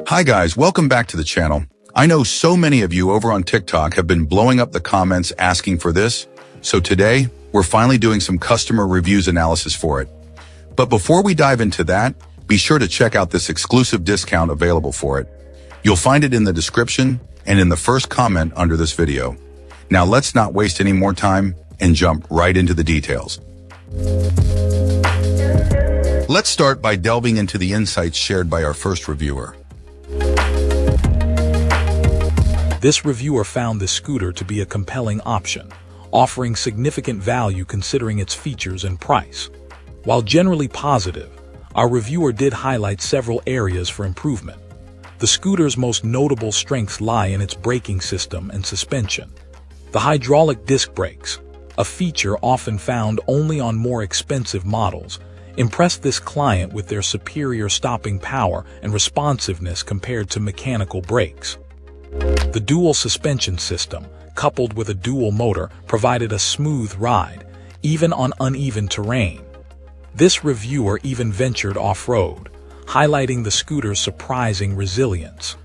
Hi guys, welcome back to the channel. I know so many of you over on TikTok have been blowing up the comments asking for this, so today we're finally doing some customer reviews analysis for it. But before we dive into that, be sure to check out this exclusive discount available for it. You'll find it in the description and in the first comment under this video. Now let's not waste any more time and jump right into the details. Let's start by delving into the insights shared by our first reviewer. This reviewer found this scooter to be a compelling option, offering significant value considering its features and price. While generally positive, our reviewer did highlight several areas for improvement. The scooter's most notable strengths lie in its braking system and suspension. The hydraulic disc brakes, a feature often found only on more expensive models, impressed this client with their superior stopping power and responsiveness compared to mechanical brakes. The dual suspension system, coupled with a dual motor, provided a smooth ride, even on uneven terrain. This reviewer even ventured off-road, highlighting the scooter's surprising resilience.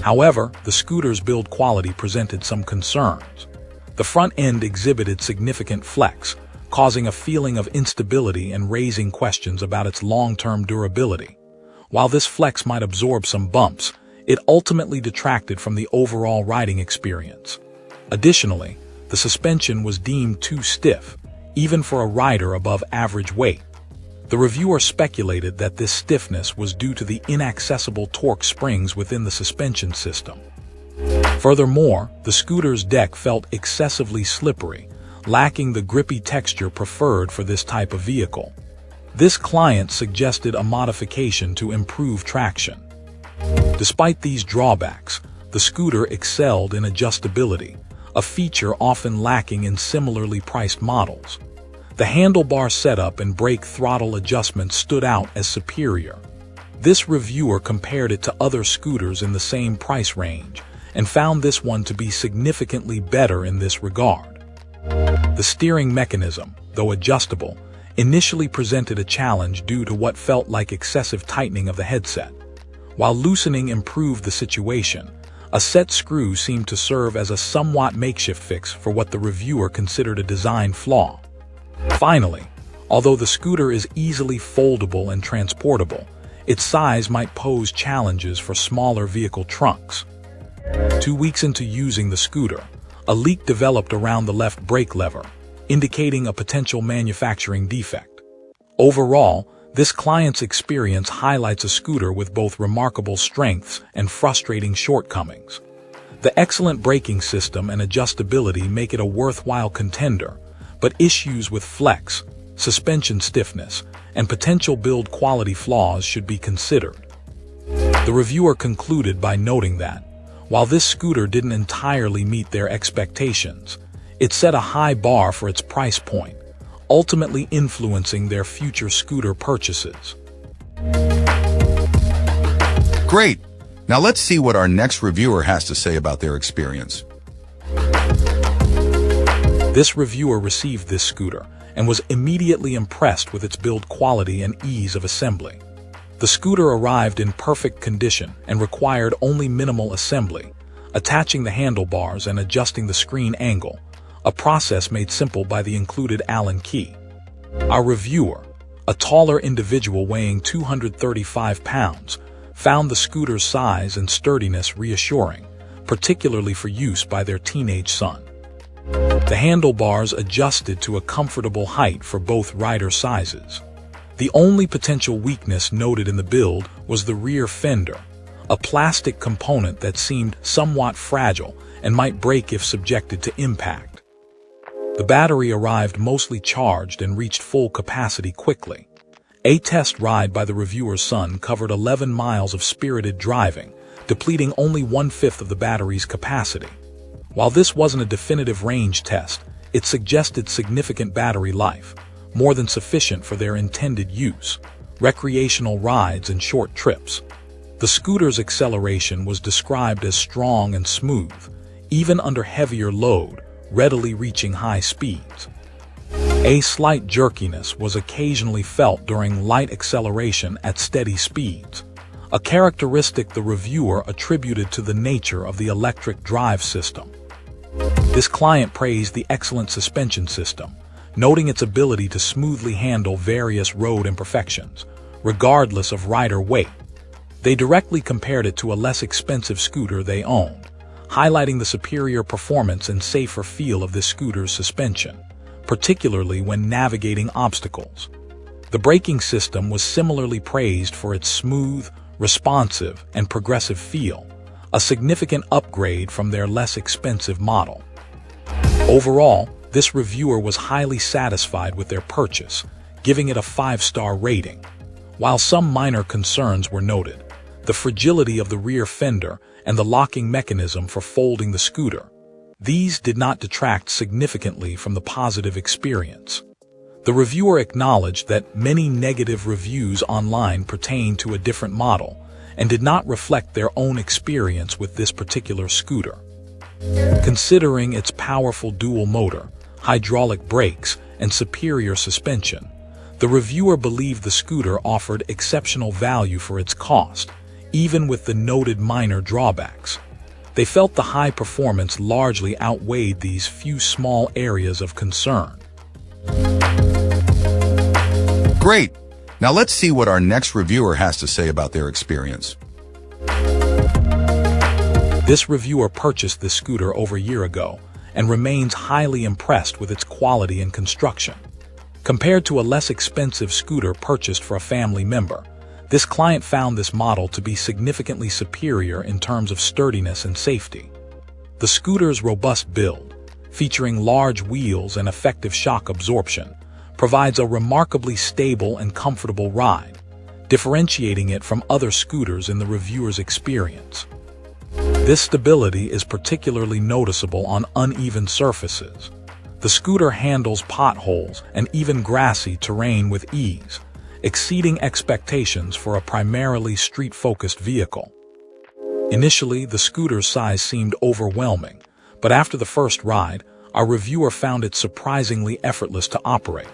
However, the scooter's build quality presented some concerns. The front end exhibited significant flex, causing a feeling of instability and raising questions about its long-term durability. While this flex might absorb some bumps, it ultimately detracted from the overall riding experience. Additionally, the suspension was deemed too stiff, even for a rider above average weight. The reviewer speculated that this stiffness was due to the inaccessible torque springs within the suspension system. Furthermore, the scooter's deck felt excessively slippery, lacking the grippy texture preferred for this type of vehicle. This client suggested a modification to improve traction. Despite these drawbacks, the scooter excelled in adjustability, a feature often lacking in similarly priced models. The handlebar setup and brake throttle adjustments stood out as superior. This reviewer compared it to other scooters in the same price range and found this one to be significantly better in this regard. The steering mechanism, though adjustable, initially presented a challenge due to what felt like excessive tightening of the headset. While loosening improved the situation, a set screw seemed to serve as a somewhat makeshift fix for what the reviewer considered a design flaw. Finally, although the scooter is easily foldable and transportable, its size might pose challenges for smaller vehicle trunks. 2 weeks into using the scooter, a leak developed around the left brake lever, indicating a potential manufacturing defect. Overall, this client's experience highlights a scooter with both remarkable strengths and frustrating shortcomings. The excellent braking system and adjustability make it a worthwhile contender, but issues with flex, suspension stiffness, and potential build quality flaws should be considered. The reviewer concluded by noting that, while this scooter didn't entirely meet their expectations, it set a high bar for its price point, ultimately influencing their future scooter purchases. Great! Now let's see what our next reviewer has to say about their experience. This reviewer received this scooter and was immediately impressed with its build quality and ease of assembly. The scooter arrived in perfect condition and required only minimal assembly, attaching the handlebars and adjusting the screen angle, a process made simple by the included Allen key. Our reviewer, a taller individual weighing 235 pounds, found the scooter's size and sturdiness reassuring, particularly for use by their teenage son. The handlebars adjusted to a comfortable height for both rider sizes. The only potential weakness noted in the build was the rear fender, a plastic component that seemed somewhat fragile and might break if subjected to impact. The battery arrived mostly charged and reached full capacity quickly. A test ride by the reviewer's son covered 11 miles of spirited driving, depleting only 1/5 of the battery's capacity. While this wasn't a definitive range test, it suggested significant battery life, more than sufficient for their intended use, recreational rides and short trips. The scooter's acceleration was described as strong and smooth, even under heavier load, readily reaching high speeds. A slight jerkiness was occasionally felt during light acceleration at steady speeds, a characteristic the reviewer attributed to the nature of the electric drive system. This client praised the excellent suspension system, noting its ability to smoothly handle various road imperfections, regardless of rider weight. They directly compared it to a less expensive scooter they owned, highlighting the superior performance and safer feel of this scooter's suspension, particularly when navigating obstacles. The braking system was similarly praised for its smooth, responsive, and progressive feel, a significant upgrade from their less expensive model. Overall, this reviewer was highly satisfied with their purchase, giving it a 5-star rating. While some minor concerns were noted, the fragility of the rear fender and the locking mechanism for folding the scooter, these did not detract significantly from the positive experience. The reviewer acknowledged that many negative reviews online pertain to a different model and did not reflect their own experience with this particular scooter. Considering its powerful dual motor, hydraulic brakes, and superior suspension, the reviewer believed the scooter offered exceptional value for its cost, even with the noted minor drawbacks. They felt the high performance largely outweighed these few small areas of concern. Great! Now let's see what our next reviewer has to say about their experience. This reviewer purchased this scooter over a year ago and remains highly impressed with its quality and construction. Compared to a less expensive scooter purchased for a family member, this client found this model to be significantly superior in terms of sturdiness and safety. The scooter's robust build, featuring large wheels and effective shock absorption, provides a remarkably stable and comfortable ride, differentiating it from other scooters in the reviewer's experience. This stability is particularly noticeable on uneven surfaces. The scooter handles potholes and even grassy terrain with ease, exceeding expectations for a primarily street-focused vehicle. Initially, the scooter's size seemed overwhelming, but after the first ride, our reviewer found it surprisingly effortless to operate.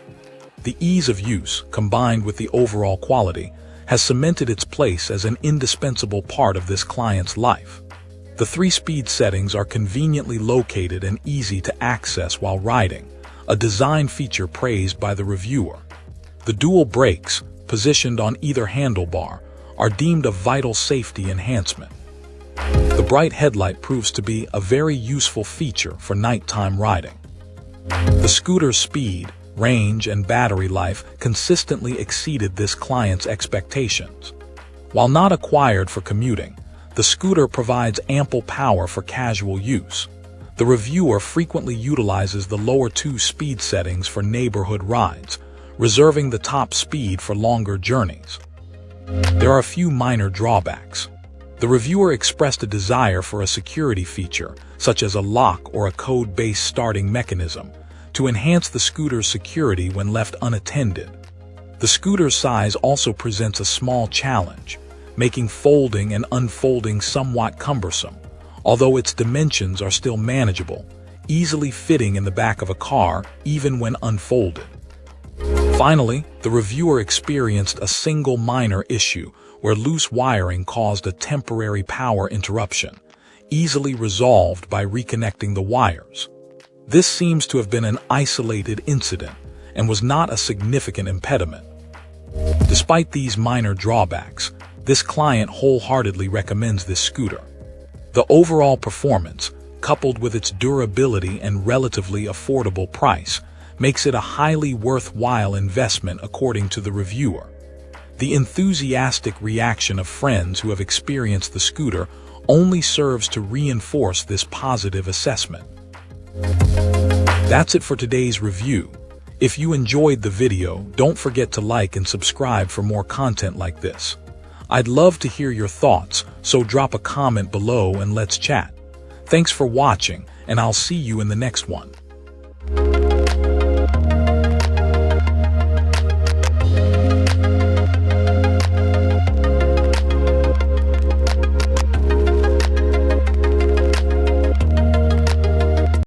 The ease of use, combined with the overall quality, has cemented its place as an indispensable part of this client's life. The 3-speed settings are conveniently located and easy to access while riding, a design feature praised by the reviewer. The dual brakes, positioned on either handlebar, are deemed a vital safety enhancement. The bright headlight proves to be a very useful feature for nighttime riding. The scooter's speed, range, and battery life consistently exceeded this client's expectations. While not acquired for commuting, the scooter provides ample power for casual use. The reviewer frequently utilizes the lower 2 speed settings for neighborhood rides, reserving the top speed for longer journeys. There are a few minor drawbacks. The reviewer expressed a desire for a security feature, such as a lock or a code-based starting mechanism, to enhance the scooter's security when left unattended. The scooter's size also presents a small challenge, making folding and unfolding somewhat cumbersome, although its dimensions are still manageable, easily fitting in the back of a car even when unfolded. Finally, the reviewer experienced a single minor issue where loose wiring caused a temporary power interruption, easily resolved by reconnecting the wires. This seems to have been an isolated incident and was not a significant impediment. Despite these minor drawbacks, this client wholeheartedly recommends this scooter. The overall performance, coupled with its durability and relatively affordable price, makes it a highly worthwhile investment according to the reviewer. The enthusiastic reaction of friends who have experienced the scooter only serves to reinforce this positive assessment. That's it for today's review. If you enjoyed the video, don't forget to like and subscribe for more content like this. I'd love to hear your thoughts, so drop a comment below and let's chat. Thanks for watching, and I'll see you in the next one.